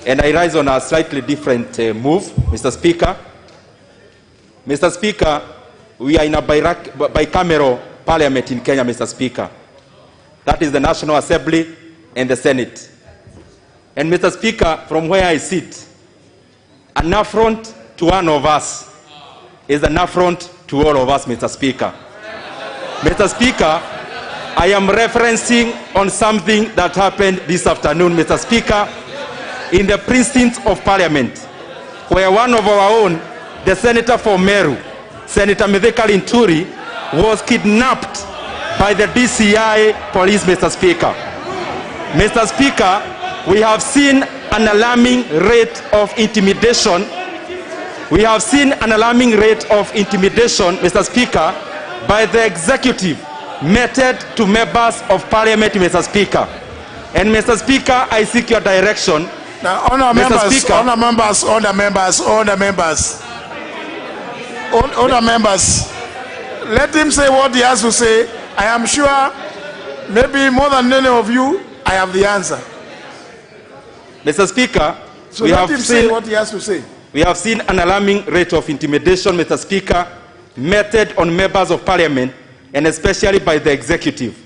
and I rise on a slightly different move, Mr. Speaker. Mr. Speaker, we are in a bicameral parliament in Kenya, Mr. Speaker. That is the National Assembly and the Senate. And Mr. Speaker, from where I sit, an affront to one of us is an affront to all of us, Mr. Speaker. Mr. Speaker, I am referencing on something that happened this afternoon, Mr. Speaker, in the precincts of Parliament, where one of our own, the Senator for Meru, Senator Linturi, was kidnapped by the DCI police, Mr. Speaker. Mr. Speaker, we have seen an alarming rate of intimidation. We have seen an alarming rate of intimidation, Mr. Speaker, by the executive meted to members of Parliament, Mr. Speaker. And Mr. Speaker, I seek your direction. Now, honor members, let him say what he has to say. I am sure, maybe more than any of you, I have the answer. Mr. Speaker, so let him say what he has to say. We have seen an alarming rate of intimidation, Mr. Speaker, meted on members of Parliament, and especially by the executive.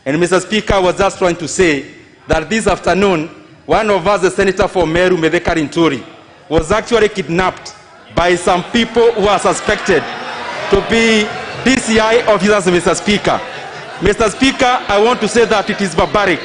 And Mr. Speaker, I was just trying to say that this afternoon, one of us, the Senator for Meru, Linturi, was actually kidnapped by some people who are suspected to be DCI officers, Mr. Speaker. Mr. Speaker, I want to say that it is barbaric,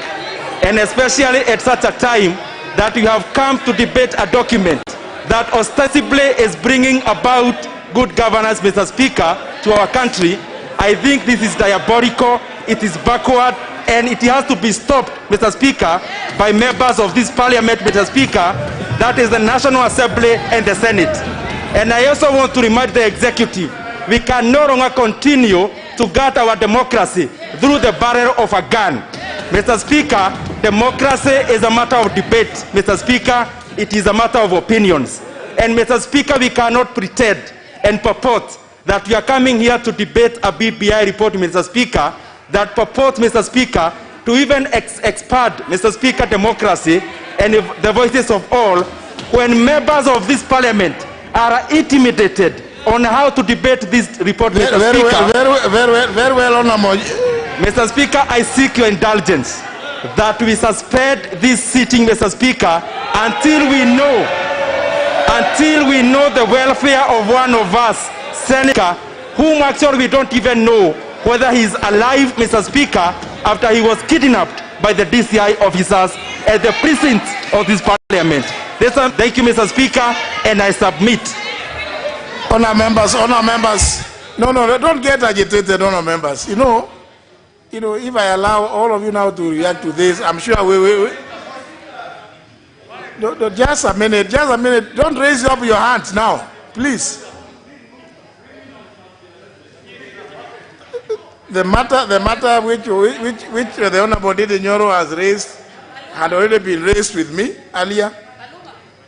and especially at such a time that we have come to debate a document that ostensibly is bringing about good governance, Mr. Speaker, to our country. I think this is diabolical, it is backward, and it has to be stopped, Mr. Speaker, by members of this Parliament, Mr. Speaker, that is the National Assembly and the Senate. And I also want to remind the executive, we can no longer continue to guard our democracy through the barrel of a gun. Mr. Speaker, democracy is a matter of debate, Mr. Speaker, it is a matter of opinions. And Mr. Speaker, we cannot pretend and purport that we are coming here to debate a BBI report, Mr. Speaker, that purports, Mr. Speaker, to even expand, Mr. Speaker, democracy and the voices of all, when members of this Parliament are intimidated on how to debate this report, Mr. Speaker. Very well, Honorable. Mr. Speaker, I seek your indulgence that we suspend this sitting, Mr. Speaker, until we know the welfare of one of us, Senator, whom actually we don't even know whether he is alive, Mr. Speaker, after he was kidnapped by the DCI officers at the precincts of this Parliament. Thank you, Mr. Speaker, and I submit. Honor members. No, don't get agitated, honor members. You know, if I allow all of you now to react to this, I'm sure we just a minute. Don't raise up your hands now, please. The matter which the Honorable Ndindi Nyoro has raised had already been raised with me earlier,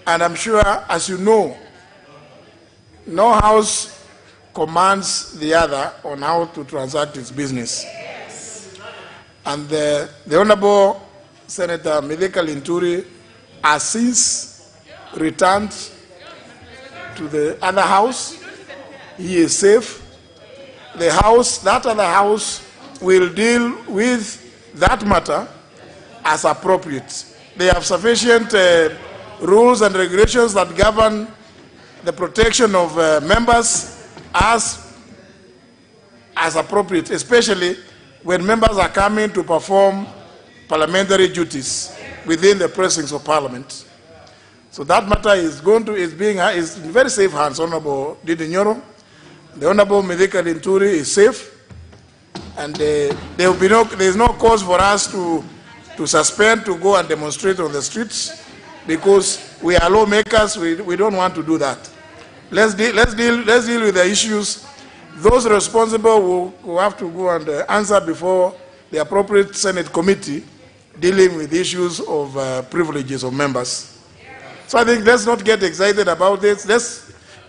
and I'm sure, as you know, no house commands the other on how to transact its business. And the Honorable Senator Linturi has since returned to the other house. He is safe. That other house will deal with that matter as appropriate. They have sufficient rules and regulations that govern the protection of members as appropriate, especially when members are coming to perform parliamentary duties within the precincts of Parliament. So that matter is in very safe hands, Honorable Ndindi Nyoro. The Honorable Linturi is safe, and there is no cause for us to suspend, to go and demonstrate on the streets, because we are lawmakers. We don't want to do that. Let's deal with the issues. Those responsible will have to go and answer before the appropriate Senate committee dealing with issues of privileges of members. So I think let's not get excited about this.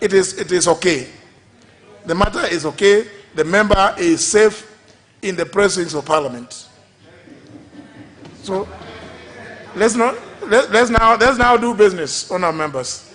It is okay. The matter is okay. The member is safe in the precincts of Parliament. So let's not let's now do business, honourable members.